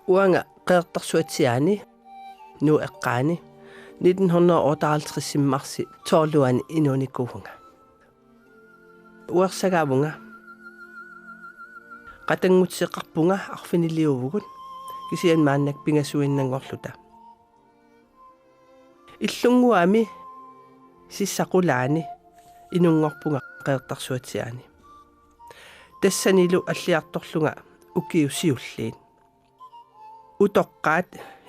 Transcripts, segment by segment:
Uanga qeertarsuatiani nu eqqaani 1958 marsi torluani inunikuhunga. Uersagaavunga qatangutsiqarpunga arfiniliuvugut kisian maannak pingasuinnangorluta. Illunguami sissaqulaani inungorpunga qeertarsuatiani. Tassanilu alliartorlunga ukiusiulliin. Utoqqaat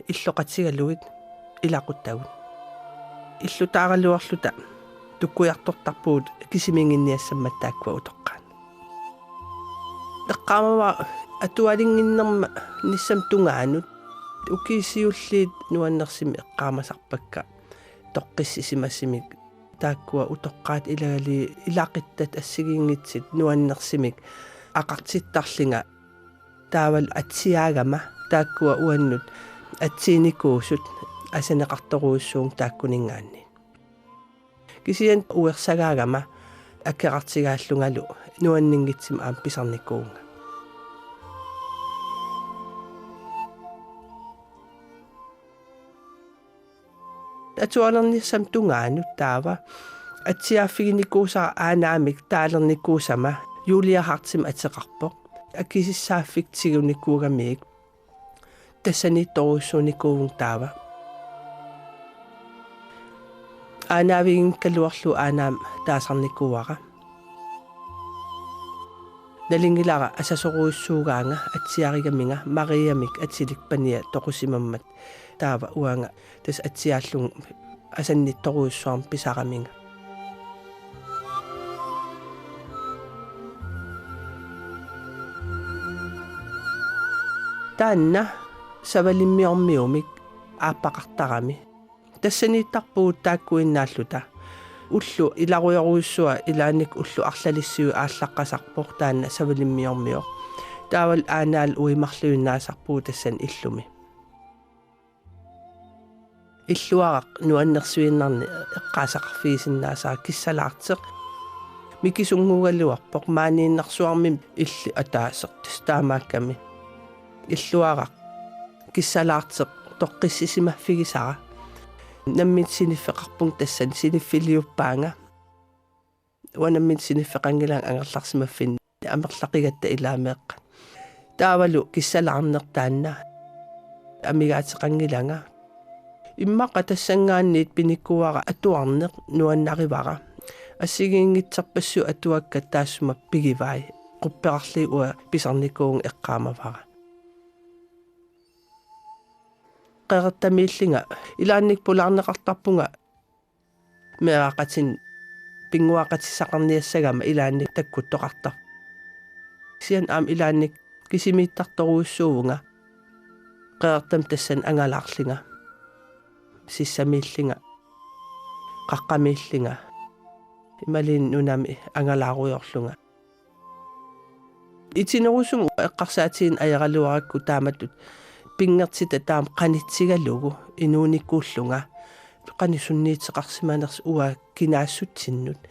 illoqatigaluit ilaquttagut. Illutaaraluarluta tukkuiartortarpuut kisiminginniassammattaakwa utoqqaan. Eqqaamava atualinginnerma nissam tungaanut ukisiulliit nuannersimi eqqaamasarpakka toqqissisimassimik taakkua utoqqaat ilagali ilaqittat assigiingitsit nuannersimik aqartittarlinga taaval atsiaagama taakkua uannut atsiinikuusut asaneqartoruussuung taakkuningaanni. Kisian uersagaagama akkeqartigaallungalu nuanningitsim aam pisarnikuunga. Atualernisam tungaanut taava atsiaaffiginikuusara aanaamik taalernikuusama juuliahartsim ateqarpoq akisissaaffik-tigunikuugamiik tassani toruussuunikuuvung taava aanaavigin kaluarlu aanaam taasarnikuuara nalingilara asasoruussuugaanga atsiarigaminga mariamik atilikpania toqusimammat taava uanga tas atsiaallung asannittoruussuarm pisaraminga. Taanna savalimmiormiumik aappaqartarami tassaniittarpuut taakkuinnaalluta ullu ilaruyoruussua ilaanik ullu arlalissiu aallaqqasarpoq taanna savalimmiormior taaval aanaal uimarluinnaasarpuu tassan illumi illuaraq nuannersuinnarni eqqaasaqarfiisinnaasaa kissalaarteq mikisungugaluarpoq maaniinnarsuarmim illi ataasertis taamaakkami illuaraq kissalaarteq toqqissisimafigisara nammit siniffeqarpung tassan siniffiliuppaanga wanammit siniffeqangilang angerlarsimaffin amerlaqigatta ilaameeqqa taavalu kissalaarnertaanna amigaateqangilanga immaqa tassangaanniit pinikkuara atuarneq nuannarivara assigiingitserpassu atuakka taassuma pigivai quppeqarli ua pisarnikuung eqqaamavara qeqertamiillinga ilaannik pulaarneqartarpunga meaqatin pinguaqatissaqarniassagama ilaannik takkuttoqartar sian aam ilaannik kisimiittartoruussuuvunga qeqertam tassan angalaarlinga sissamiillinga qaqqamiillinga imalin nunami angalaaruyorlunga itinerusum eqqarsaatiin ajaraluarakku taamatut pingertita taam qanitsigalugu inuunikkuullunga qanisunniiteqarsimaners ua kinaassuttinnut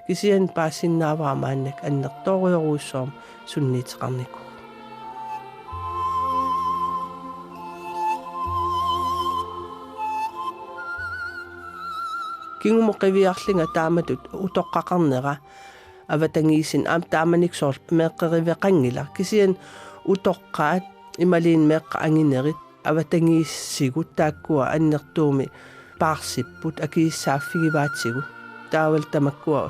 kisian paasinnaavaamaannak annertooriyoruussoorm sunniiteqarniku kingumoqiviarlinga taamatut utoqqaqarnera avatangiisin aam taamaniksoor meeqqeriveqangila kisian utoqqaat imaliin meeqqa anginerit avatangiissigut taakkua annertuumi paarsipput akiissaaffigivaatsigut taaval tamakkua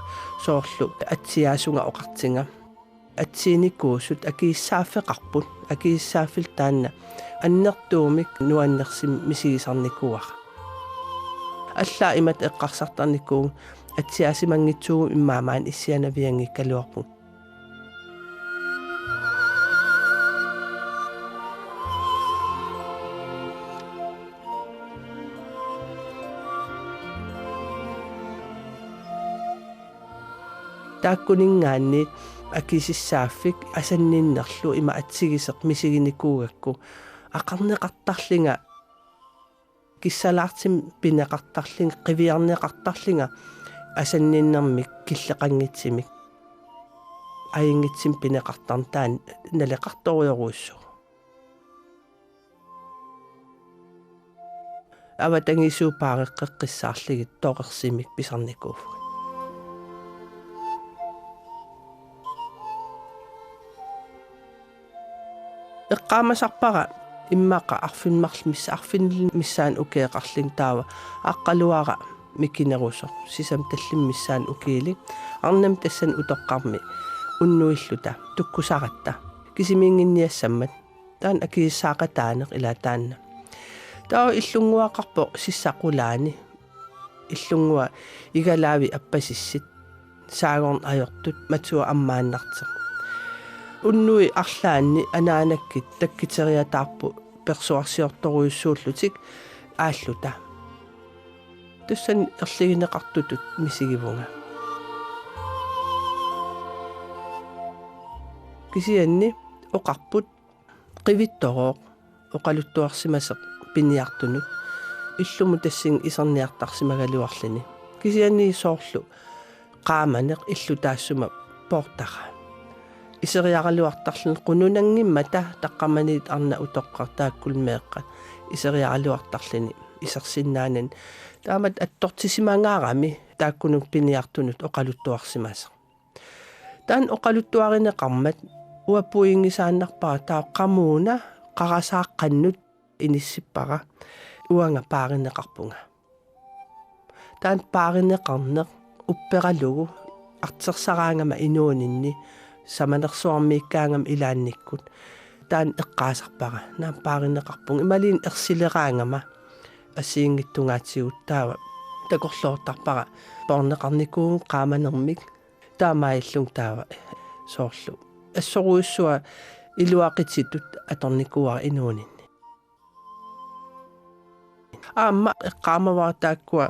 soorlu atsiaasunga oqartinga atsiinikuusut akiissaaffeqarput akiissaaffil taanna annertuumik nuannersim misigisarnikuara allaa imat eqqarsartarnikuun atsiaasimangitsugu immaamaan issianaviangikkaluarput taakkuningaanniit akisissaaffik asanninnerlu ima atsigiseq misiginikuugakku aqarneqartarlinga kissalaartim pineqartarlinga qiviarneqartarlinga asanninnermik killeqangitsimik aingitsim pineqartartaan naleqartoriuruussu аватангисуупаареққиссаарлигит тоқерсимик писарникууф эққаамасарпара иммақа арфиннил миссаан укеэқарлин таава аққалуара микинерусо сисам таллим миссаан укиили арнам тассан утоққарми уннуиллута туккусаратта кисимиингинниассаммат таан акииссаақатаанеқ илаатаанна таа иллунгуақарпо сиссақулаани иллунгуа игалаави аппасиссит саагорн ajortut матуа аммааннартеқ уннуи арлаанни анаанаккит таккитериатаарпу персуарсиорторуйуссууллутик ааллута туссан ерлигинеқартутут мисигивунга кисианни оқарпут qivittorooq oqaluttuarsimaseq piniartunut иллуму тассин исерниартарсимагалуарлини кисианни соорлу qaamaneq illu taassuma portara исериаралуартарлун qununanngimma taqqamaniit arna utoqqar taakkulmeeqqa исериаралуартарлини исерсиннаанан таамат аттортисимангаарами тааккунук пиниартунут oqaluttuarsimaseq таан oqaluttuarинеқармат уаппуингисааннарпара таа qammuuna qarasaaqqannut иниссиппара уанга пааринеқарпунга таан пааринеқарнеқ уппералугу артерсараангама инуунинни саманерсуармииккаангам илаанниккут таан эққаасарпара наам пааринеқарпунга ималиин ерсилераангама ассиингиттунгаатсигут таава такорлоортарпара порнеқарникуун qaamanermik таамаиллун таава соорлу ассоруйуссуа илуақитситут аторникуара инуунинни аама эққаамаваа тааккуа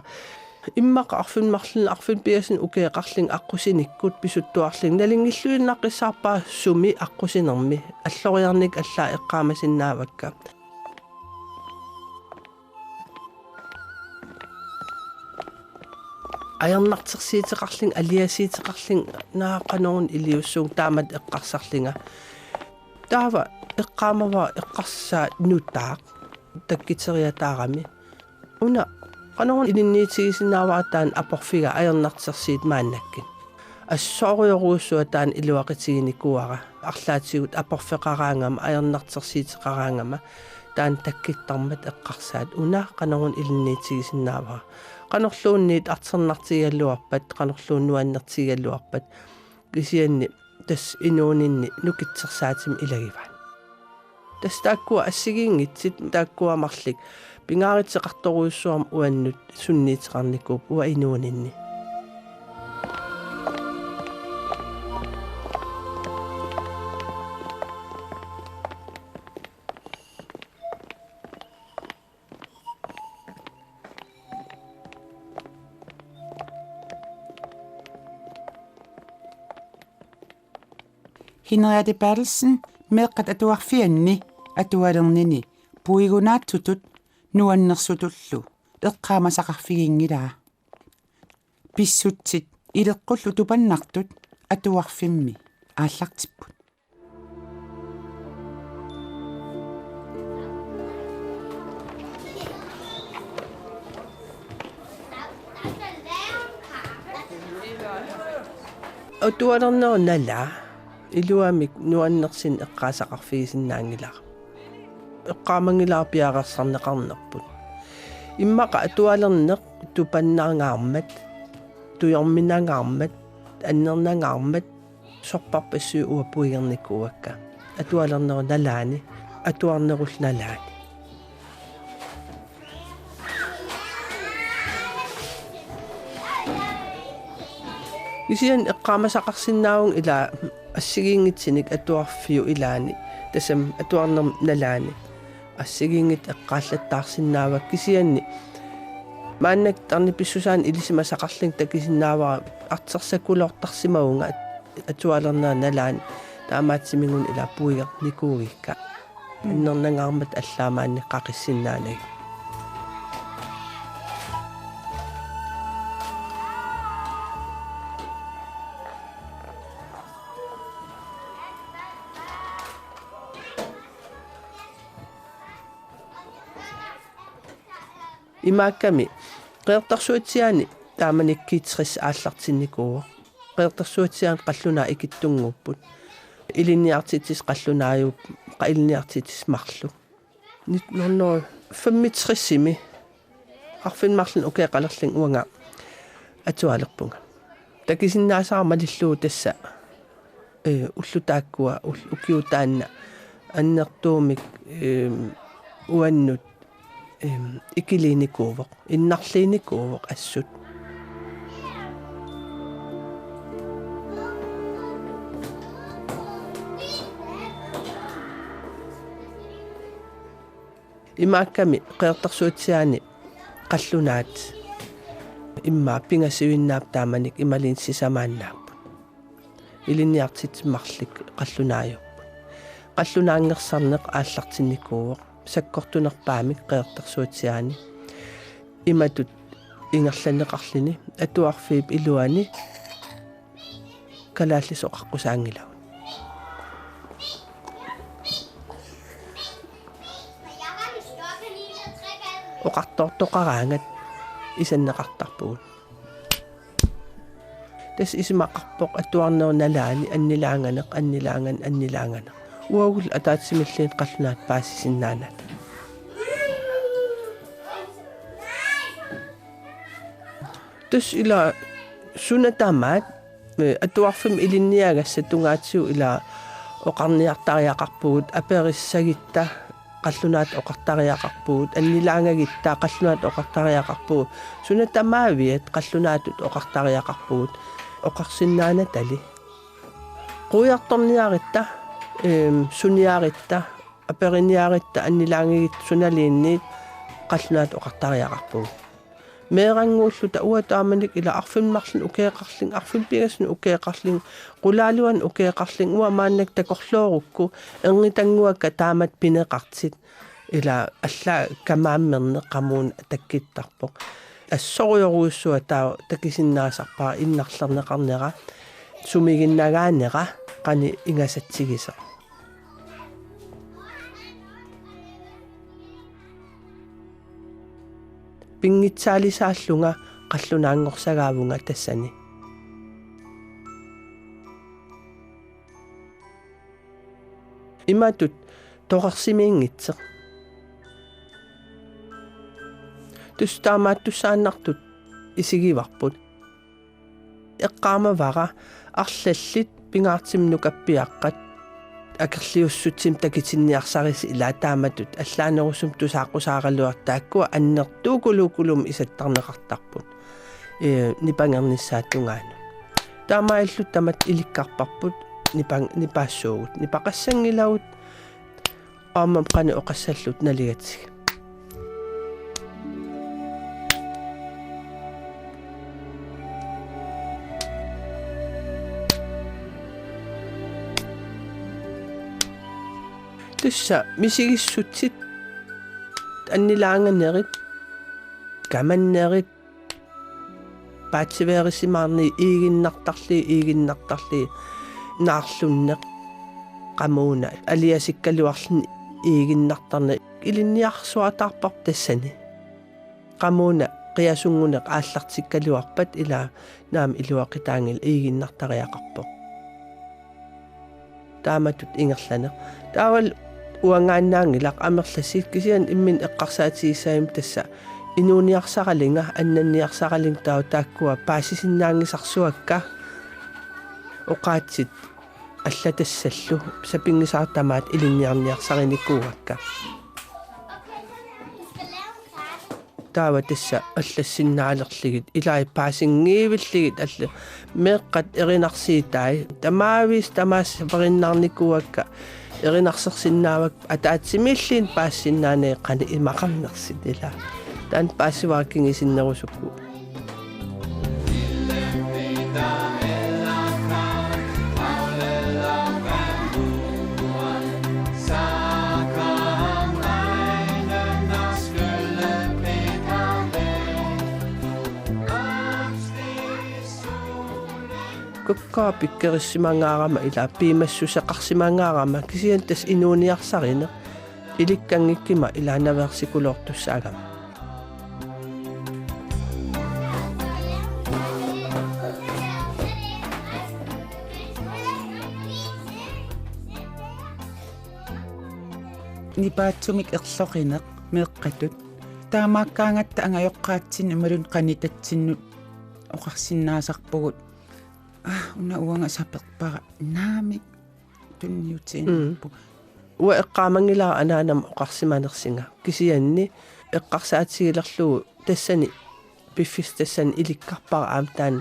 иммақа арфинмарлин арфин пиасин укеэқарлин аққусиниккут писуттуарлин налингиллуиннаққиссаарпаа суми аққусинерми аллориарник аллаа эққаамасиннаавакка аярнартэрсиитеқарлин алиасиитеқарлин наақанорун илиуссуун таамат эққарсарлинга таава эққаамаваа эққарсаа нутаақ таккитериатаарами уна qanорун ининниитигисиннааваатаан апорфига аярнартэрсиит мааннаккин ассоориоруussуа таан илуақитигиникуара арлаатигут апорфеқараангама аярнартэрсиитеқараангама таан таккиттармат эққарсаат уна qanорун илинниитигисиннааваа qanorluunniit arternartigalluarpat qanorluunnuannartigalluarpat kisianni tas inuuninni nukitsersaatim ilagivan tas taakkua assigiingitsit taakkuamarlik pingaariteqartoruussuarm uannut sunniiteqarnikuup ua inuuninni Henriette Bertelsen meqqat atuarfianni atualernini puigunaatutut nuannersutullu eqqaamasaqarfigiingilaa pissutsit ileqqullu tupannartut atuarfimmi aallartipput atualernerunala илуамик нуаннерсин эққаасақарфигисиннаангилаа эққаамангилаа пиареерсарнеқарнерпут иммақа атуалернеқ тупаннаарngаармат туйорминаагаармат аннернаагаармат сорпарпассуу уаппуигерникуакка атуалернеру налаани атуарнерулналаани исиан эққаамасақарсиннаавун ила ассигиингитсиник атуарфиу илаани тасам атуарнер налаани ассигиингит эққааллаттаарсиннаавак кисианни мааннак тарниписсусаан илисимасақарлин такисиннаавара артерсакулоортарсимавунга атуалернаа налаани таамаатсимингун ила пуигер никуугикка иннернангаармат аллаамаанни қақиссиннаанаг имаакками qeertarsuutiani taamanikkiit 60 aallartinnikuuq qeertarsuutiaan qallunaa ikittunngupпут илинниартитис qallunaayup qailniartitis marlu 1965-imi arfinmarlun ukeeqalerling uanga atualerpunga takisinnaasarma lilluu tassa ullutaakkua ukiutaanna annertuumik uannut ikiliinikuuvoq innarliinikuuvoq assut имаакками qeertarsuutiani qallunaat имма пингасивиннаап тааманик ималин сисамааннааппут илинниартитсиммарлик qallunaajupпут qallunaangersarneq ааллартинникууоq саккортунерпаамик qeertarsuutiani иматут ингерланеқарлини атуарфиип илуани калааллисоқарқусаангилау oqartortoqaraangat isanneqartarpugut tas ismaqarpoq atuarneernalaani annilaanganeq uagul ataatsimillain qallunaat paasisinnaanat tas ila sunatamaat atuarfim ilinniagassatungaatsiu ila oqarniartariaqarpugut aperissagitta qallunaat oqartariaqarpugut annilaangagittaa qallunaat oqartariaqarpugut sunatamaaviat qallunaatut oqartariaqarpugut oqarsinnaanatali quiartorniaritta suniaritta aperiniaritta annilaangagit sunaliinniit qallunaat oqartariaqarpugut meeranguulluta uataamanik ila arfinmarlun ukeeqarling arfinpigasnu ukeeqarling qulaaluan ukeeqarling uamaannak takorluorukku ernitanguakka taamat pineqartit ila alla kamaammerneq qamuun takkittarpoq assoriuruussua taa takisinnaasarpaa innarlerneqarnera sumiginnagaanera qani ingasatsigisa pingitsaalisaallunga qallunaanngorсагаавунга тассани иматут тоқарсимиингитсеқ тустаамааттуссааннартут исигиварпут эққаамавара арлаллит пингаартимнукаппиаққат акерлиуссутсим такитинниарсариси илаатааматут аллаанерусум тусааққусааралуартааккуа аннертуукулукулум исаттарнеқартарпут нипангерниссаатунгаану таамаиллут тамат иликкарпарпут нипаассуугут нипақассангилавут аамам қани оқассаллут налигатсиг тусса мисигиссутсит аннилаанганерит каманнерит паатсиверисимаарни игиннартарли наарлуннеқ qamuna aliasikkaluarluni iiginnartarna ilinniarsuatарпар тассани qamuna qiasunguneq aallartikkaluarpat ila naam iluaqitaangil iiginnartariaqarpoq taamatut ingerlaneq taawal uangaannaangilaq amerlassit kisian immin eqqarsaatigissaim tassa inuuniarsaqalinga annanniarsaqaling taaw taakkua paasisinnaangisarsuakka oqaatsit аллатассаллу сапингисаартамаат илинниарниарсариникуугакка таава тасса аллассиннаалерлигит илаи паасингиивиллигит алла меэккат эринарсиитаи тамаавис тамаас периннарникуугакка эринарсерсиннаавак атаатсимиллиин паассиннаанаа қани имақарнерсит ила таан паассивааккингисиннерусукку kukkaa pikkerissimangаарama ila piimassusaqarsimangаарama kisiantas inuuniarsarine ilikkangikkima ilaanaversikulortussaagama nipaatsumik erloqineq meeqqatut taamaakkaangatta angajoqqaatsin imalun qanitatsinnut oqarsinnaasarpugut una uanga saperpara naamik tunniutiin ua eqqaamangilaa anaanam oqarsimanersinga kisianni eqqarsaatigilerlugu tassani piffis tassani ilikkarpara aamtaan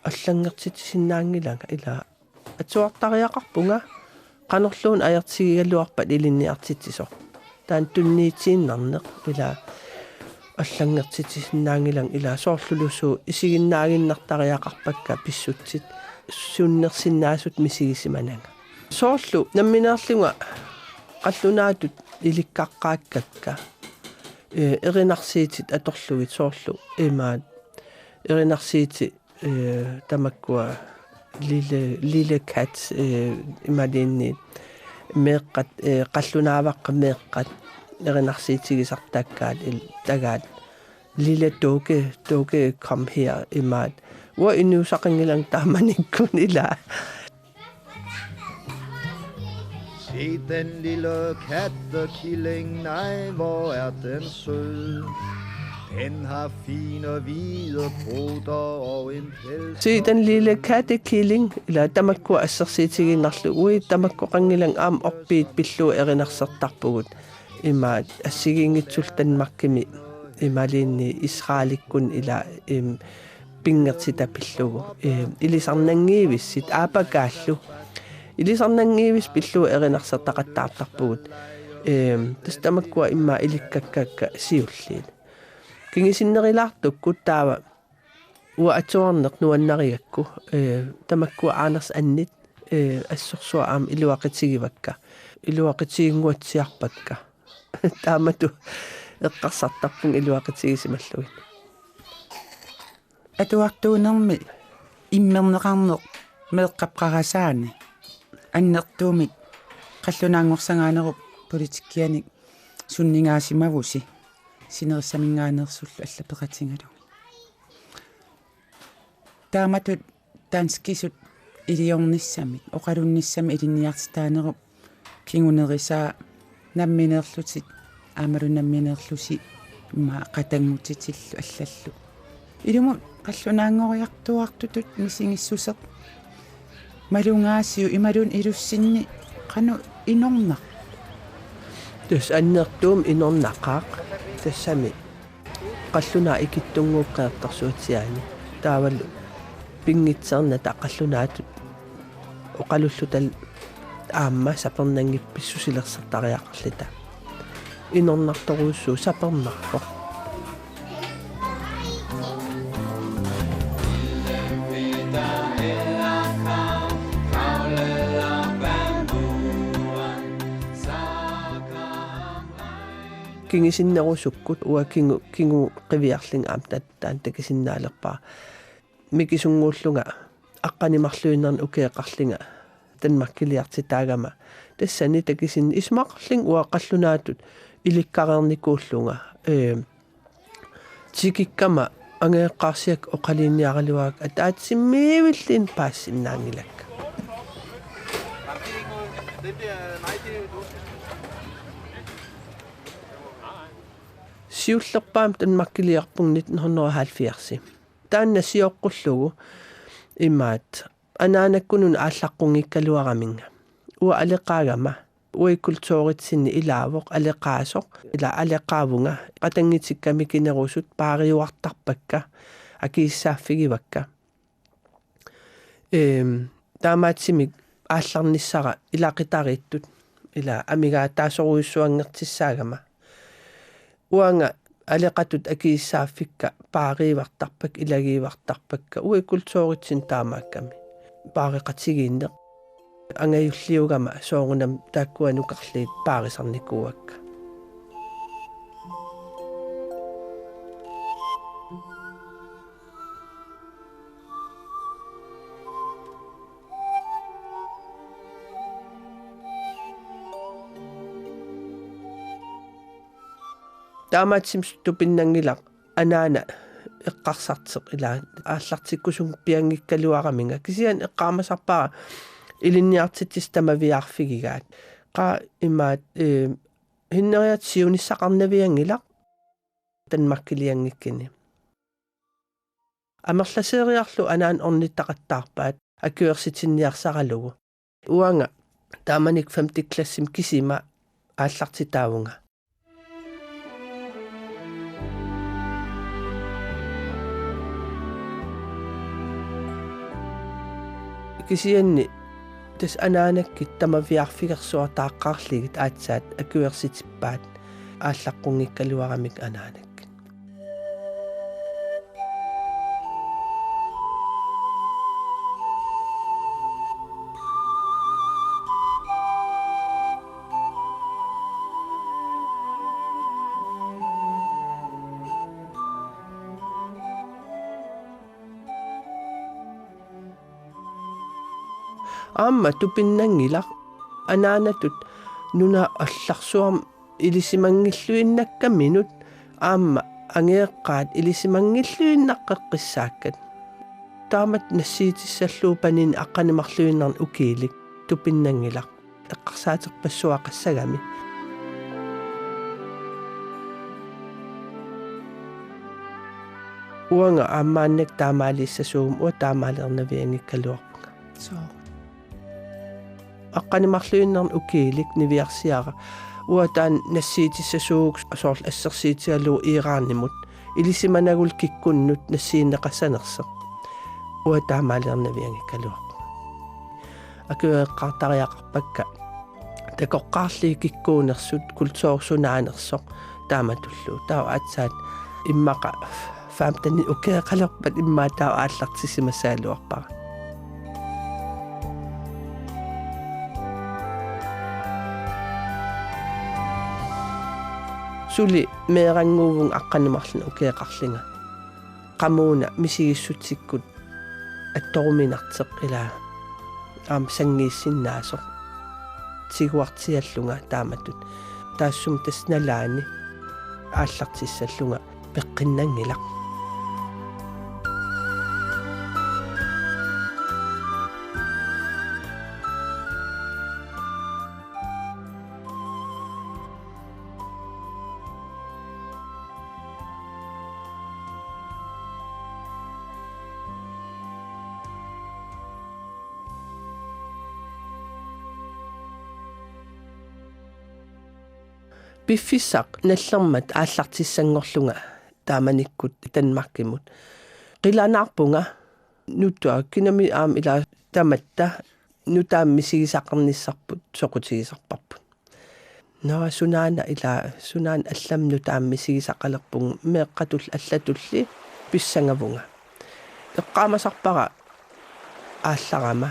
аллангертитсиннаангилага ила атсуартариақарпунга qanorluun ajartigigalluarpat ilinniartitsisor taan tunniitiinnarneq ila аллангертитсиннаангилан ила соорлулусуу исигиннаагиннартариақарпакка писсутсит суннерсиннаасут мисигисиманага соорлу намминеерлунга qallunaatut ilikkaqqaakkakka erinarsiitit atorlugit soorlu imaat erinarsiiti tamakkua lille kat imadinni meeqqat qallunaavaqqa meeqqat erinarsiitigisartakkaat tagaat lille toge kom her imaat wo inusaqangilang taamanikkun ila Se den lille kattekilling, nej, hvor er den sød. Den har fine hvide poter og en pels. Se den lille kattekilling, ila tamakku assersiitiginnarlu ui tamakku qangilang aam orpiit pillu erinarsertarpugut imaat assigingitsultanmarkimi imaliinni israelikkun ila pingertita pillugu ilisarnangiivissit aapakaallu ilisarnangiivis pillu erinarsertaqattaartarpugut tastamakkua imma ilikkakkaakka siulliin kingisinnerilаарtukku taava ua atuarneq nuannarigakku tamakkua aaners annit assorsua aam iluaqitigiwakka iluaqitiginguatsiarpakka taamatu eqqarsartarpun iluaqitigisimallugit atuartuunermi immerneqarneq meeqqappqarasaani аннертуумик қаллунаангорсангааnerup политиккианик суннингааsimавуси синерсамингаанерсуллу аллапеқатингалу тааматут танскисут илиорниссамик оқалунниссами илинниартитаанеруп кингунерисаа намминеерлутит аамалу намминеерлуси имма қатангутитиллу аллаллу илуму қаллунаангориартуартутут мисингиссусеқ малунгаасиу ималун илуссинни qanu inornaq tus annertuum inornaqaaq tassami qallunaa ikittunguuqqeertarsuutiaani taavallu pingitserna taqallunaatut oqalullutal aamma sapernangippissusilersertariaqarlita inornartoruussuu sapernarpoq kingisinnerusukkut ua kingu qiviarling aamtattaan takisinnaaleqpaa mikisunguullunga aqqanimarluinnerni ukeeqarlinga tanmakkiliartitaagama tassani takisin ismaqarling ua qallunaatut ilikkareernikuullunga tikikkama angeeqqaarsiak oqaliinniaraluaak ataatsimmiivillin paassinnaangilakka siullerpaam tanmakkiliarpung 1970 taanna sioqqullugu imaat anaanakkunun aallaqqungikkaluaraminga ua aleqaagama uikultooritsinni ilaavoq aleqaasoq ila aleqaavunga qatangitikka mikinerusut paariuartarpakka akiissaaffigivakka taamaatsimik aallarnissara ilaqitariittut ila amigaa taasoruissuangertissaagama uanga aleqatut akiissaaffikka paariivartarpak ilagiivartarpakka uikultooritsin taamaakkami paariqatigiinneq angayulliugama soorunam taakkuanukarliit paarisarnikuuakka taamaatsimstupinnaangilaq anaana eqqarsarteq ila aallartikkusung piangikkaluaraminga kisian eqqaamasarpaa ilinniartitsis tamaviarfigigaat qa imaat hineriatsiunissaqarnaviangilaq tanmakkiliangikkini амерласеериарлу анаан орниттақаттаарпаат аккуерситинниарсараlugu уанга тааманик 5 классим кисима ааллартитаавунга кисианни тас анаанаккит тамавиарфигерсуартааққарлигит аатсаат аккуерситиппаат ааллаққунгиккалуарамик анаанак аама тупиннангилар анаанатут нуна алларсуарм илисимангиллуиннаккаминут аама ангеэккаат илисимангиллуиннаққеққиссааккат таамат нассиитиссаллуупанин аққанимарлуиннарн укиилик тупиннангилар эққарсаатерпассуақассагами уанга аамааннак таамаалиссасуум уа таамаалернавиангиккалуарпунга соо аққанимарлуиннарн укиилик нивиарсиара уатаан нассиитиссасуук асоорл ассерсиитигалуу иираарнимут илисиманагул киккуннут нассииннеқассанерсеқ уатаамаалернавиангиккалуарпу акуэққартариақарпакка такоққарлии киккуунерсут культуорсунаанерсоқ тааматуллуу таа атсаат иммақа фаамтани укеэқалерпат иммаа таа ааллартисимасаалуарпара сули меэрангуувун аққанимарлун укеэқарлинга qamuna misigissutsikut attoruminarteq ila sangiissinnaasor tiguartiallunga taamatut taassum tasnalaani aallartissallunga peqqinnangilaq Biffissaq nallermat aallartissangorlunga taamanikkut tanmarkimut qilanaarpunga nuttua kinami aam ila tamatta nutaammissigisaqarnissarput soqutigisarparput nawa sunaana ila sunaan allam nutaammissigisaqalerpung meeqqatul allatulli pissangavunga eqqaamasarpara aallarama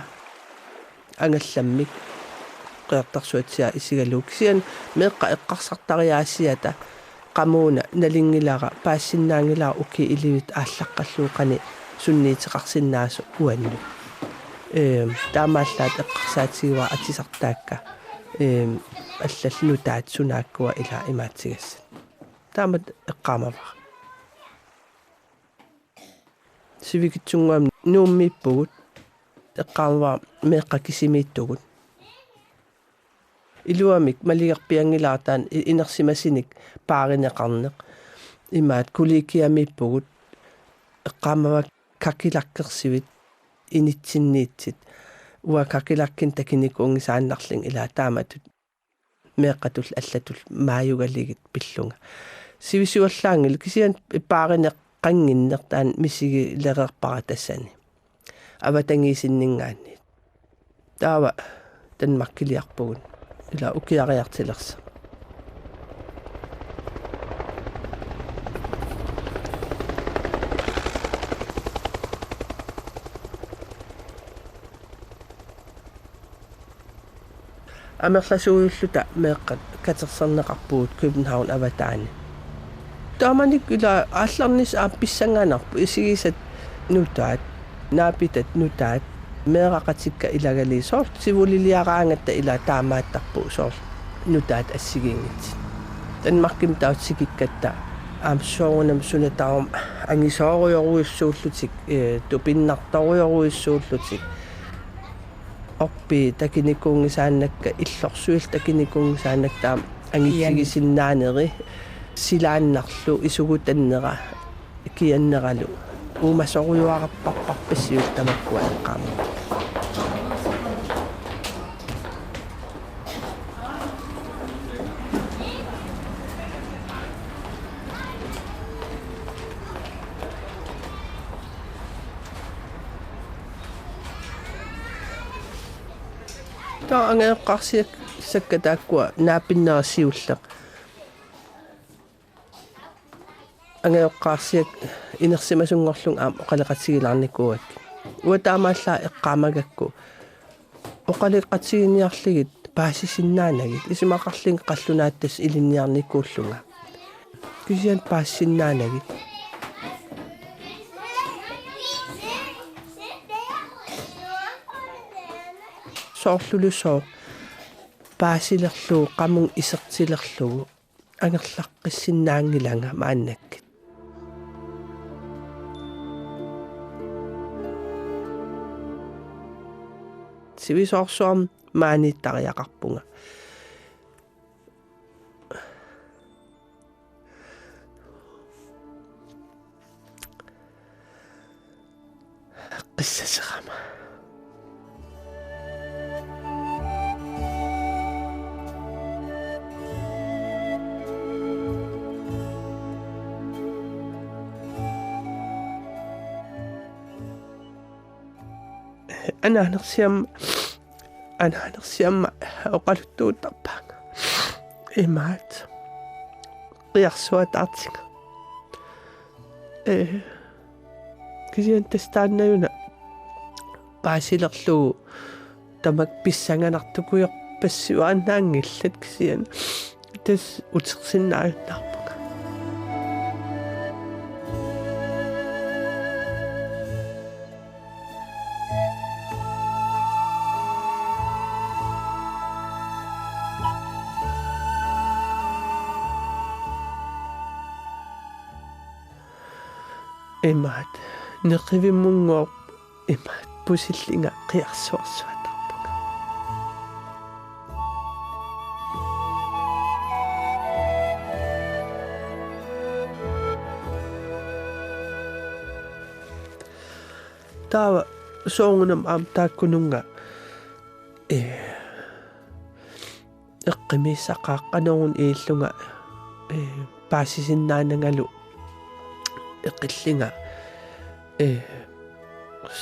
angallammik qeertarsuatsia isigaluuk sian meeqqa eqqarsartariaasiata qamuuna nalingilara paassinnaangilaa uki ilivit aallaqqalluuqani sunniiteqarsinnaasu uannu taamaallaat eqqarsaatigiwa atisartaakka аллалнутаат сунааккуа ила имаатсигасса таамат эққаамавара сивикитсунгуам нууммиппугут эққаамава меэққа кисимииттугут илуамик малигарпиангилаартаан инерсимасиник пааринеқарнеқ имаат куликиамиппугут эққаамава какилаккерсивит инитсинниитсит уа какилаккин такиникуунгисааннарлин ила тааматут меэққатул аллатул мааюгалигит пиллунга сивисуаллаангил кисиан пааринеққангиннертаан мисиги лерерпара тассани аватангисиннингаани таава танмаккилиарпугун ila ukiariartilersa амерласуйуллута меэккат катерсернеқарпуут København аватаани тааманик ила аалларнис аапписсангаанарпу исигисат нутаат наапитат нутаат meeraqatikka ilagaliisoor sivuliliaraangata ila taamaattarpu soor nutaat assigingit tanmarkim tautsikikkatta aamsoorunam sunatarum angisooruyoruissuullutik tupinnartoruyoruissuullutik orpi takinikkuungisaannakka illorsuil takinikkuungisaannaktaam angitsigisinnaaneeri silaannarlu isugutannera kianneralu uumasoruyuaqarparparpassiut tamakkua eqqaama angeeqqarsiak sakkataakkua naapinnerasiulleq angeeqqarsiak inersimasungorlung aam oqaleqatsigilarnikuak uataamaallaa eqqaamagakku oqaleqatsiginiarligit paasisinnaanagit isimaqarling qallunaattas ilinniarnikuullunga kisian paasisinnaanagit soorlulusoo paasilerluu qamung isertilerlugu angerlaqqissinnaangilanga maannakkit sivisoorsuam maaniittariaqarpunga qissaserama ananersiamma oqaluttuuttarpaanga imaat qiarsuataartinga kisian tastaannayuna paasilerlugu tamak pissanganartukuyoq passiuannaangillat kisian tas utersinnaajunnaarpunga imaat neqivimmunguup imaat pusillinga qiarsuarsuatarpunga taava soongunam aam taakkununga eqqimissaqaaqqanerun iillunga paasisinnaanangalu eqillinga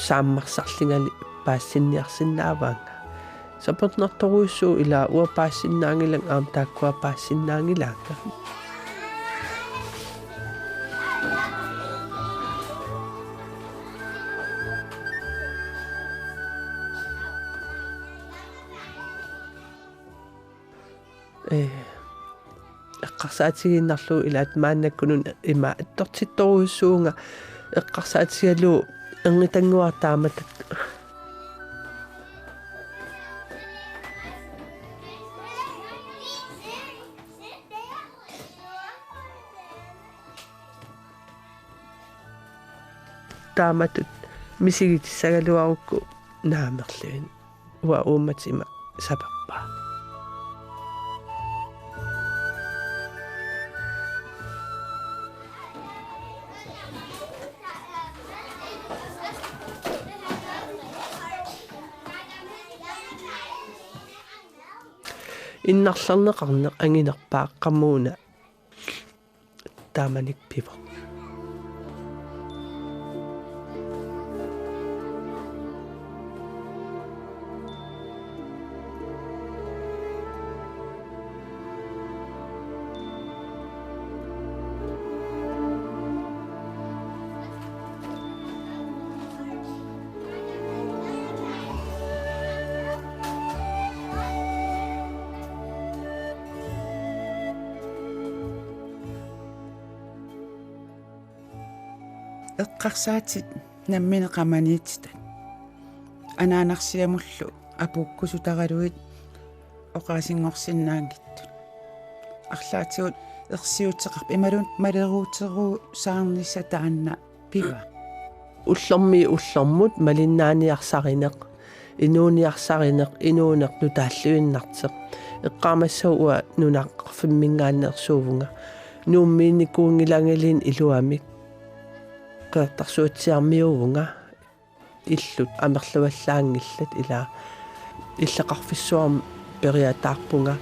saammarsarlingali paassinniarsinnaavaanga sapatnertoruussuu ilaa ua paassinnaangilang aam taakkua paassinnaangilaanga eqqarsaatiginnarluu ilaat maannakkunun ima attortittoruussuunga eqqarsaatigaluu engitannguartaamatat taamatut misigitissagaluarukku naamerluin ua uummatima sapappaa innarlarneqarneq anginerpaaqqamuuna taamanik pivo eqqarsaatit nammineqamaniitstat anaanarsiamullu apukkusutaraluit oqaasingorsinnaangittut арлаатигут ерсиутеқарп ималун малеруутеруу саарнisса таанна пива уллэрми уллэрмут малиннааниарсаринеқ inuuniarsarineq inuuneq nutaalluinnarteq eqqaamassauua nunaqqarfimmingaanneersuuvunga nuummiinnikuungilangilin iluamik qeertarsuutsiarmiuvunga illut amerluallaangillat ila иллақарфиссуарм периатаарпунга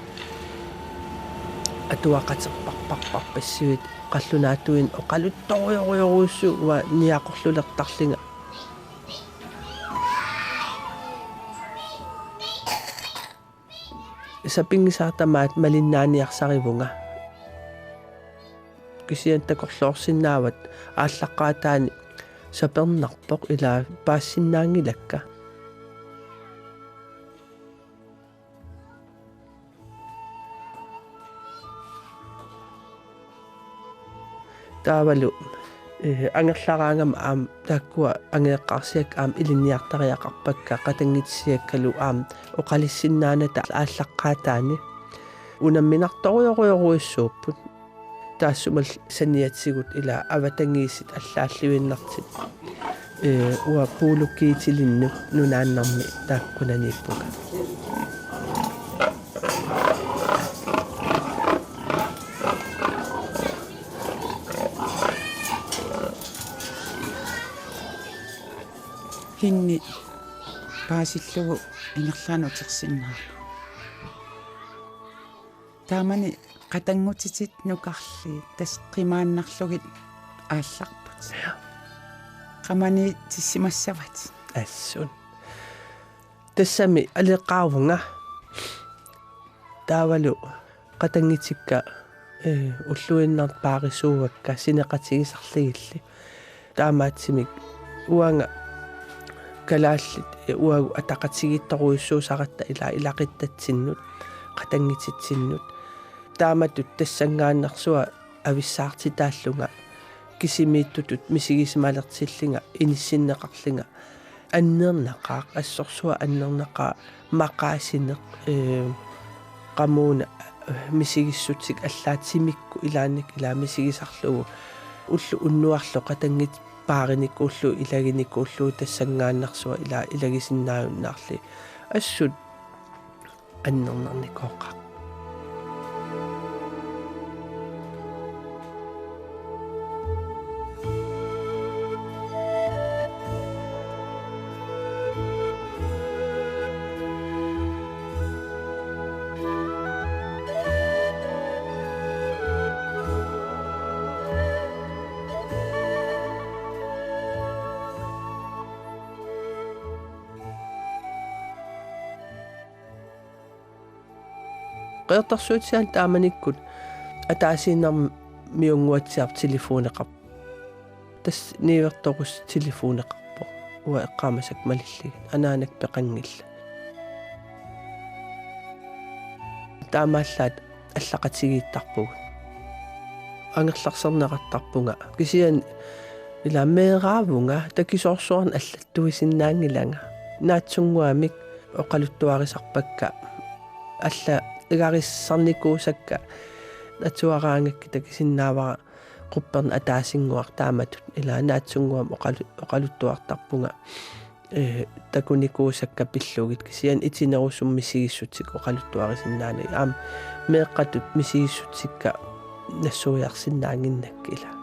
атуақатерпарпарпассивит қаллунаатуин оқалутториориоруссу уа ниақорлулертарлинга сапингисаартамаат малиннааниарсаривунга кисиан такорлоорсинаават ааллаққаатаани сапернарпоқ ила паассиннаангилакка таавалу ангерлараангама аам тааккуа ангеэққарсиак аам илинниартариақарпакка қатангитсиаккалу аам оқалиссиннааната ааллаққаатаани унамминарториориоруиссууппут таассумал саниатсигут ила аватангиисит аллаалливиннартит уа пуулуккиитилинну нунааннарми тааккунанииппука хинни паасиллугу ингерлаанутерсиннаа таамани қатангутитит нукарли тас қимааннарлугит аалларпут қамани тиссимассават ассун тассами алеққарвунга таавалу қатангитикка уллуиннарт паарисуувакка синеқатигисарлигилли таамаатсимик уанга калааллит уагу атақатигитторуиссуусаратта илақиттатсиннут қатангититсиннут тааматут тассангааннарсуа ависсаартитааллунга кисимииттутут мисигисималертиллинга иниссиннеқарлинга аннернақаақ ассорсуа аннернақаа мақаасинеқ qammuuna misigissutsik allaatsimikku ilaannik ila misigisarlugu ullu unnuarlu qatangit paarinikkuullu ilaginikkuullu tassangaannarsuwa ila ilagisinnaajunnaarli assut annernernikooqa qeertarsuutsiaan taamanikkut ataasiinarm miunguatsiar telefoneqarp tas niivertorus telefoneqarpo uа eqqaamasak malilligit anaanak peqangilla taamaallaat allaqatigiittarpugut angerlarserneqartarpunga kisian ila meeraavunga takisoorsuarn allattuisinnaangilanga naatsunguamik oqaluttuarisarpakka alla igarissarnikuusakka atuaraangakki takisinnaavara qupperna ataasinguar taamatut ila naatsunguam oqaluttuartarpunga takunikuusakka pillugit kisian itinerusum misigissutsik oqaluttuarisinnaani aam meeqqatut misigissutsikka nassuujarsinnaanginnakkila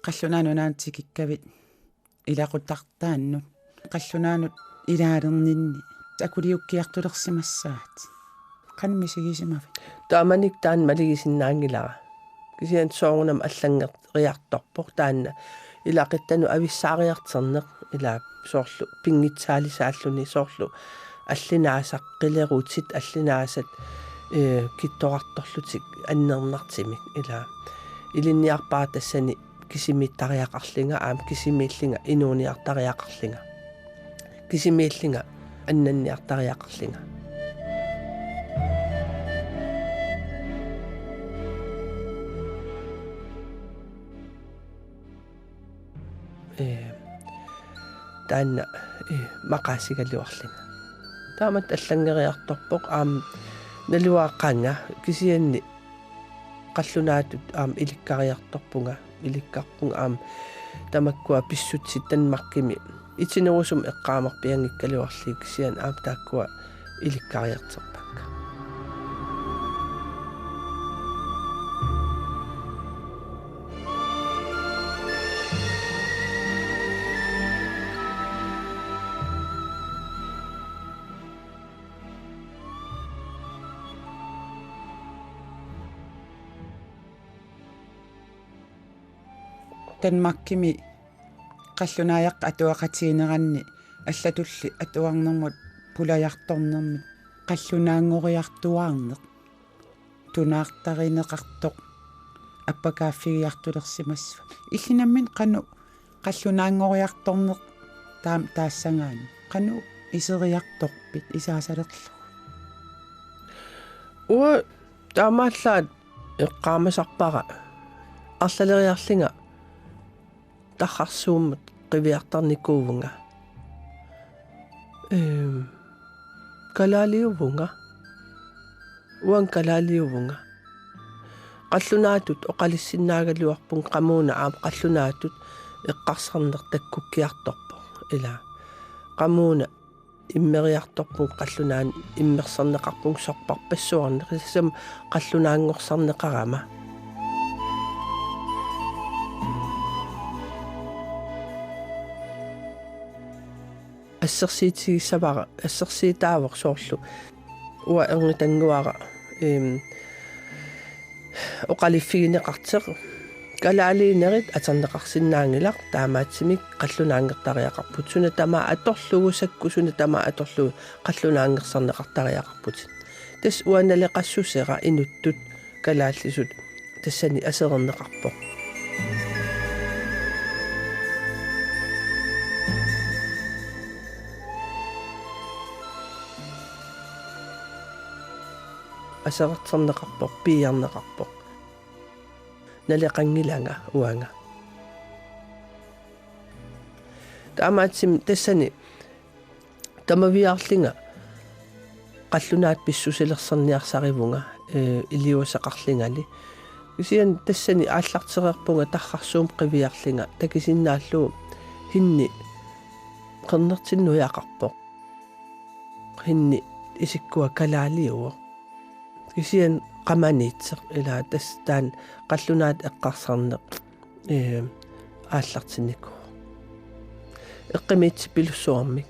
qallunaanunaatikikavit ilaquttartaannut qallunaanut ilaalerninni akuliukkiartulersimassaat qanmisigisimavit taamanik taan maligisinnaangilara kisian soorunam allangerriartorpoq taanna ilaqittanu avissaariarterneq ila soorlu pingitsaalisaalluni soorlu allinaasaqqilleruutit allinaasat kittoqartorlutik annernertimik ila ilinniarpaa tassani kisimiittariaqarlinga kisimiillinga inuuniartariaqarlinga kisimiillinga annanniartariaqarlinga taanna maqaasigalluarlinga taamat allangeriartorpoq naluaqqanga kisianni qallunaatut ilikkariartorpunga ilikkarpunga tamakkua pissutsit tanmarkimi itinerusum eqqaamarpiangikkaluarli kisian taakkua ilikkariarterpakka танмаккими қаллунааяқ атуақатигинеранни аллатулли атуарнэрмут пулаярторнэрмит қаллунаангориартуаарнеқ тунаартаринеқартоқ аппакааффигиартулерсимассва иллинаммин қану қаллунаангориарторнеқ таассангаани қану исериарторпит исаасалерлу уа таамааллаат эққаамасарпара арлалериарлинга тархарсууммат qivиартарникуувнга калаалиувнга уан калаалиувнга qallunaatut oqalissinnaagalluarpun qamuuna qallunaatut eqqarsarner takkukkiartorpo ila qamuuna immeriartorpun qallunaan immersarneqarpun sorparpassuarneqisam qallunaangorsarneqarama ассерсиитигиссавара ассерсиитаавор соорлу уа эрнитангуара оқалиффигинеқартеқ калаалиинерит атернеқарсинаангилар таамаатсимик қаллунаангертариақарпут суна тамаа аторлугусакку суна тамаа аторлугу қаллунаангерсарнеқартариақарпут тас уаналеқассусера инуттут калааллисут тассани асернеқарпоқ асеқартарнеқарпоқ пиарнеқарпоқ налеқангиланга уанга таамаатсим тассани тамавиарлинга қаллунаат писсусилерсерниарсаривунга илиусақарлингали кисиан тассани ааллартерерпунга тархарсуум қивиарлинга такисиннааллуу хинни қернертиннуяақарпоқ хинни исиккуа калаалиуо кисиан qamaniitseq ila tastaan qallunaat eqqarsarneq ааллартиннику эққимиитси пилуссуармик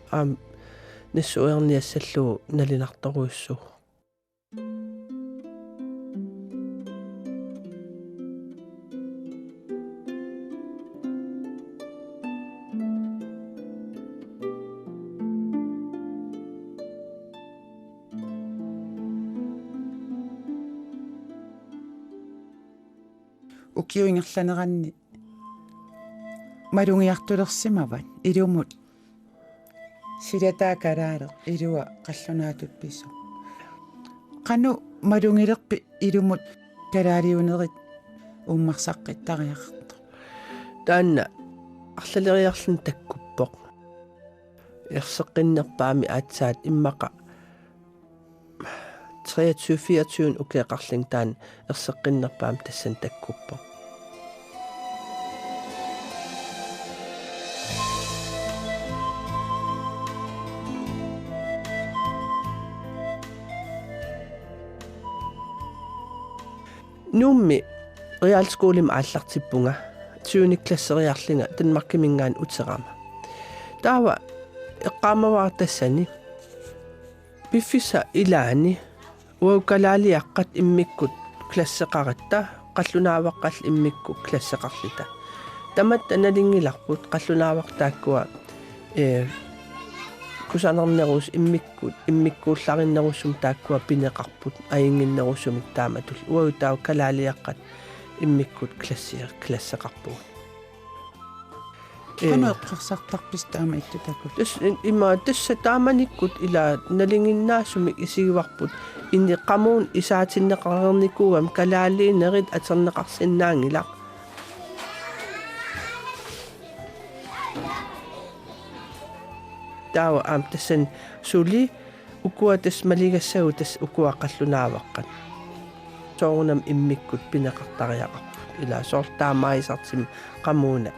нассуерниассаллуу налинарторуйссуу укиуингерланеранни малунгиартулерсимават илумут силатаакалаале илуа қаллунаатут пису қану малунгилерпи илумут калаалиунерит уммарсаққиттариарто таанна арлалериарлун таккуппоқ ерсеққиннерпаами аатсаат иммақа 23-24 укеқарлин таан ерсеққиннерпаам тассан таккуппоқ нумми реалскуулим ааллартиппунга 7 классериарлинга танмаркимингаан утерама таава эққаамаваар тассани пиффиса илаани уукалаалиаққат иммиккут классеқаратта қаллунааваққал иммикку классеқарлита тамат аналингиларпут қаллунаавартааккуа kusanarnerus immikkuullarinnerussum taakkua pineqarput aingиннерусумик тааматул уагутаа калаалиаққат иммиккут классеқарпуг Kanu eqqarsartarpis taama ittutakut. тас има тасса тааманиккут ила налингиннаасумик исигиварпут инни qamуун исаатиннеқарерникуугам калаалиинерит атернеқарсиннаангила таава аам тассан сули укуа тас малигассагу тас укуа қаллунааваққат соорунам иммиккут пинеқартариақарпут ила соортаамаисартим qamууна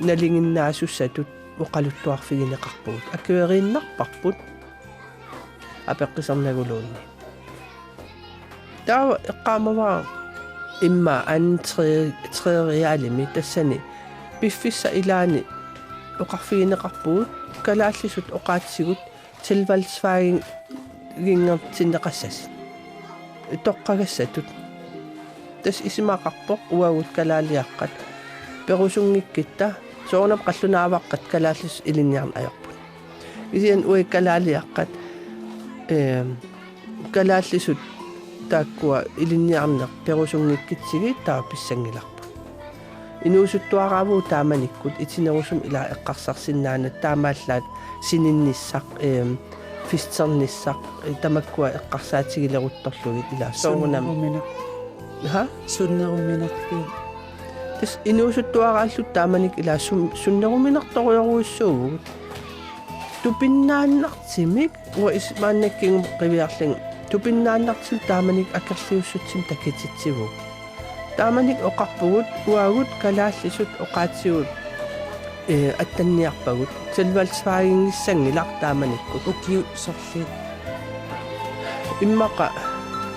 налингиннаасуссатут оқалуттуарфигинеқарпугут аккуерииннарпарпут апеққисарнагулуунни таава эққаамаваа имма треериалими тассани пиффисса илаани оқарфигинеқарпугут калааллисут оқаатсигут силвалсфаагин гингертиннеқассас тоққагассатут тас исимаақарпоқ уагут калаалиаққат перусунгиккитта соонап қаллунааваққат калааллис илинниарн аёрпут исиан уи калаалиаққат калааллисут тааккуа илинниарнеқ перусунгиккитсиги таа писсангиларпут инуусуттуараавуу тааманиккут итинерусум ила эққарсарсиннаана таамааллаат сининниссақ фистерниссақ тамаккуа эққарсаатигилерутторлугит ила соонунам ха Sunnerumинарпи. тас инуусуттуарааллут тааманик ила суннеруминарторуйоруиссуугут тупиннааннартимик уа исмааннаккингум қивиарлин тупиннааннартим тааманик акерлиуссутсим такититсиву тааманик оқарпугут уаагут калааллисут оқаатсигут аттанниарпагут силвалсфаагингиссангилар тааманиккут Ukiut sorlit. иммақа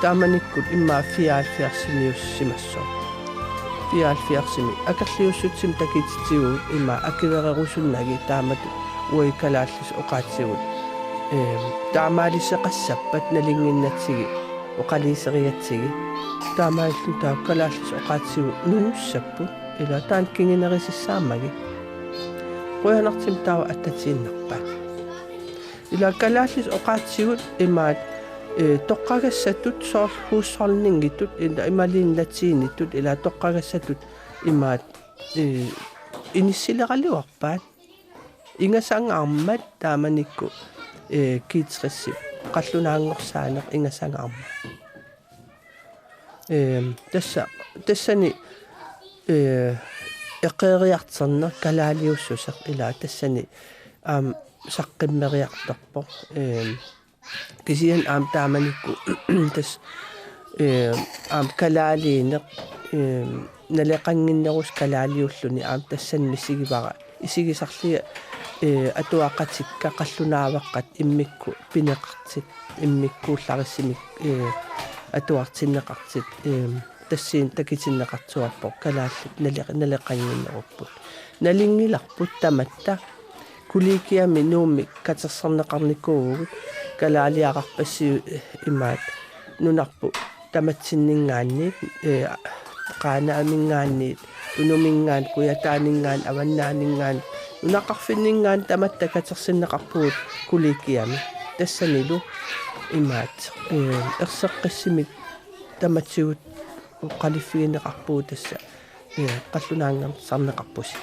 тааманиккут иммаа фиаалфиарсимиуссимассоо фиаалфиарсими акерлиуссутсим такититсигут иммаа акиверерусуннаги таамат уи калааллис оқаатсигут таамаалиссеқассаппат налингиннатсиги оқалиисериатсиги таамааллу таа калааллис оқаатсигут нунуссаппут ила таан кингинерисиссаамаги қуянартим таава аттатииннерпаа ила калааллис оқаатсигут имаат тоққагассатут соор хуussarlingittut ила ималиинлатсииниттут ила тоққагассатут имаат иниссилералуарпаат ингасангаармат тааманикку киитсриссип қаллунаангорсаанеқ ингасангаарма тассани эққериартернер калаалиуссусеқ ила тассани саққиммериарторпо кисиан аам тааманикку тас аам калаалиинеқ налеқангиннерус калаалиуллуни аам тассан мисигивара исигисарлиа атуақатикка қаллунааваққат иммикку пинеқартит иммиккууллариссимик атуартиннеқартит тассиин такитиннеқартуарпо калааллит налеқангиннеруппут налингиларпут таматта куликиами нуумик катерсарнеқарникуугут калаалиақарпасси имаат нунарпу таматсиннингаанниит qaaнаамингаанниит унумингаан куятаанингаан аваннаанингаан нунақарфиннингаан таматта катерсиннеқарпуут куликиами тассанилу имаат ерсеққиссимик таматсигут қалиффигинеқарпуу тасса қаллунаангам сарнеқарпуси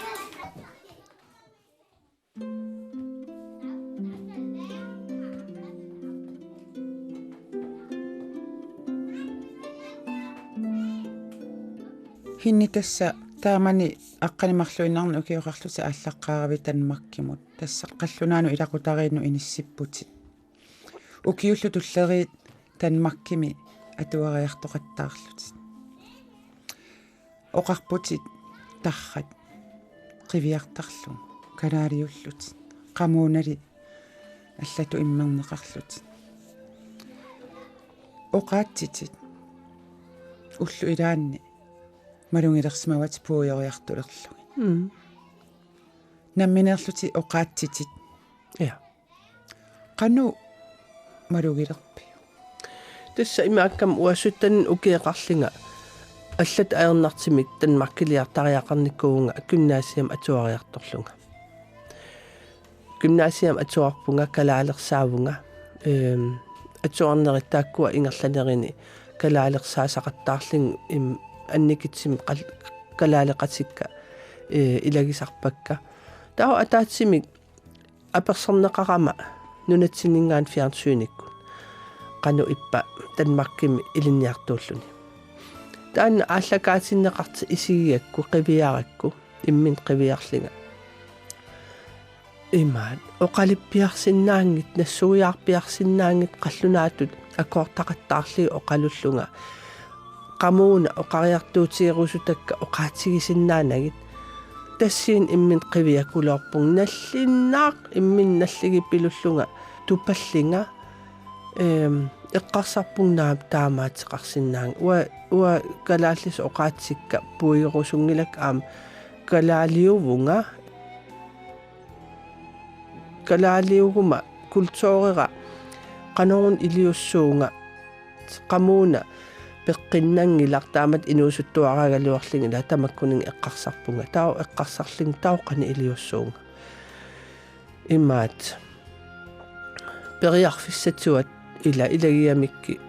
Hinni tassa taamani aqqanimarluinarnu ukiuqarluta aalлаққаарави танмаккимут тасса қаллунаanu илақутариинну иниссиппутит укиуллу туллериит танмаккими атуариартоқаттаарлутит оқарпутит таррат қивиартарлу канаалиуллутит qamуунали аллату иммернеқарлутит оқаатситит уллу илаанни малунгилерсимават пуйориартулерлуги намминерлути оқаатситит я qanu малугилерпи тасса имааккам уассуттан укиеқарлинга аллат аернартимик танмаккилиартариақарниккуунга аккуннаасиам атуариарторлунга gymnasium atuarpunga kalaalersaavunga atuarnerittaakkua ingerlanerini kalaalersaasaqattaarling annikitsim kalaaleqatikka ilagisarpakka tau ataatsimik aperserneqarama nunatsiningaan fiarnsyynikkun qanu ippa Danmarkimi ilinniartuulluni taanna ааллакаатиннеқарти исигиакку қивиаракку иммин қивиарлинга имаат оқалиппиарсиннаангит нассуиаарпиарсиннаангит қаллунаатут акоортақаттаарли оқалуллунга qamuna oqariartuutigerusutакка oqaatsigisinnaaнагит тассиин иммин qivиакулоорпун наллиннаақ иммин наллигиппилуллунга тупаллинга эққарсарпугнаап таамаатеқарсиннаан уа калааллис оqaатсикка пуигерусунгилак аам калаалиугума культуурера qanорун илиуссуунга qamuna пеққиннангилартаамат инуусуттуараагалуарлингила тамаккунин эққарсарпунга таа эққарсарлин таоқани илиуссуунга имаат периарфиссатуат илагиамикки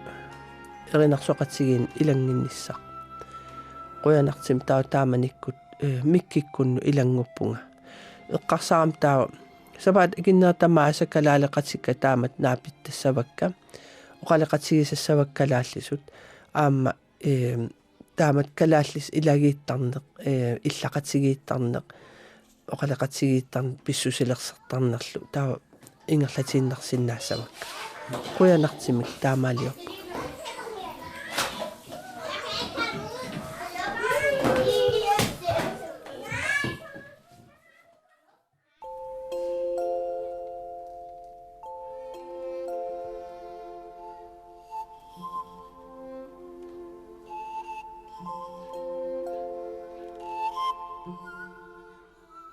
эринарсоқатсигин илангиннисса қуянартим таа тааманиккут миккиккунну илангуппунга эққарсаарам таа сабаат игиннертамааса калаалеқатикка таамат наапиттассавакка оқалеқатигисассаваккалааллисут аама таамат калааллис илагииттарнеқ иллақатигииттарнеқ оқалеқатигииттарн писсусилерсертарнерлу таа ингерлатииннарсиннаассавакка қуянартимик таамаалиорпу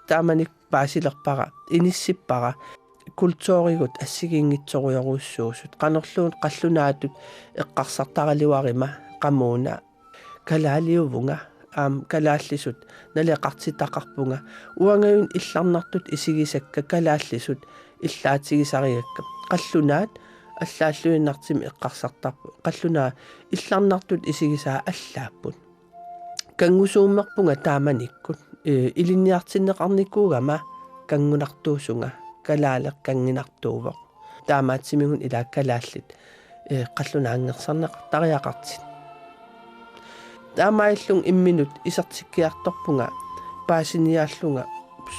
тааманик паасилерпара иниссиппара культууригут ассигингитсоруйоруссуусут канерлуун қаллунаатут эққарсартараливарима qamuna калаалиувунга аам калааллисут налеқартитақарпунга уангаюн илларнартут исигисакка калааллисут иллаатигисариакка қаллунаат аллааллуиннартими эққарсартарпу қаллунаа илларнартут исигисаа аллааппут кангусууммерпунга тааманиккут илинниартиннеқарникуугама кангунартуусунга калаалеқ кангинартуувоқ таамаатсимигун илаа калааллит қаллунаангерсарнеқ тариақартит таамаиллун имминут исертиккиарторпунга паасиниааллунга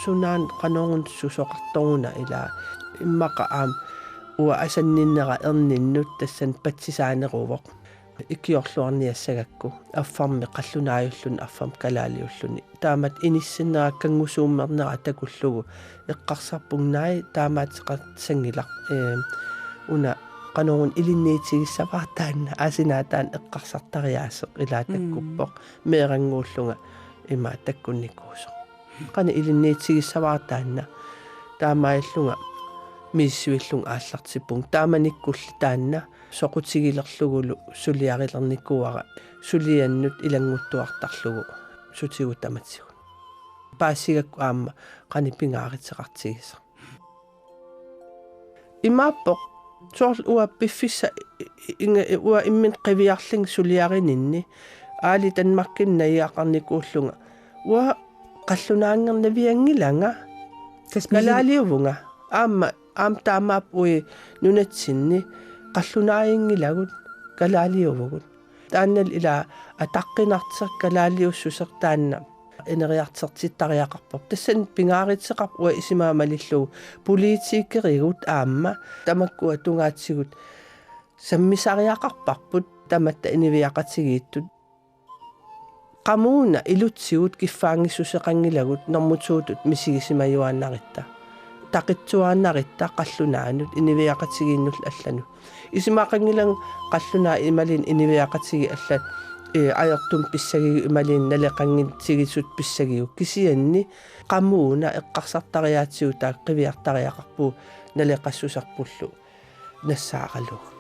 сунаан qanoorun сусоқарторуна илаа иммақа аам уа асанниннера ерниннут тассан патсисаанерувоқ иккиорлуарниассагакку аффарми қаллунааюллун аффам калаалиуллуни таамат иниссиннера кангусууммернера такуллугу эққарсарпугнаи таамаатеқатсангилар уна qanoorun ilinniitigissavartaanna aasinaataан eqqarsartariaaseq ilaatakkuppоq meerangууллунга има таккунникуусо qani ilinniitigissavartaanna таамаиллунга миссуиллун ааллартиппун тааманиккулли таанна соқутигилерлугулу сулиарилерникуара сулианнут илангуттуартарлугу сутигу таматсигу паасигакку аама qani пингааритеқартигиса имааппоқ сорл уа пиффисса уа иммин qivиарлин сулиарининни аали Danmarkиннаиақарникууллунга уа қаллунаангернавиангиланга калаалиувунга аам таамаап уи нунатсинни қаллунааингилагут калаалиувгут тааннал ила атаққинартер калаалиуссусер таанна энериартертиттариақарпоқ тассан пингааритсеқар уа исимаамалиллугу политиккеригут аама тамаккуа тунгаатсигут саммисариақарпарпут таматта инивиақатигииттут qamuna ilutsigут киффаангиссусеқангилагут нормутуутут мисигисимаюааннарита тақитсуааннарита қаллунаанут инивиақатигииннул аллану исимаақангилан қаллунаа ималин инивиақатиги аллат аёртум писсагиу ималин налеқангитсигисут писсагиу кисианни qamuna эққарсартариаатсиутаа қивиартариақарпу налеқассусарпуллу нассааралу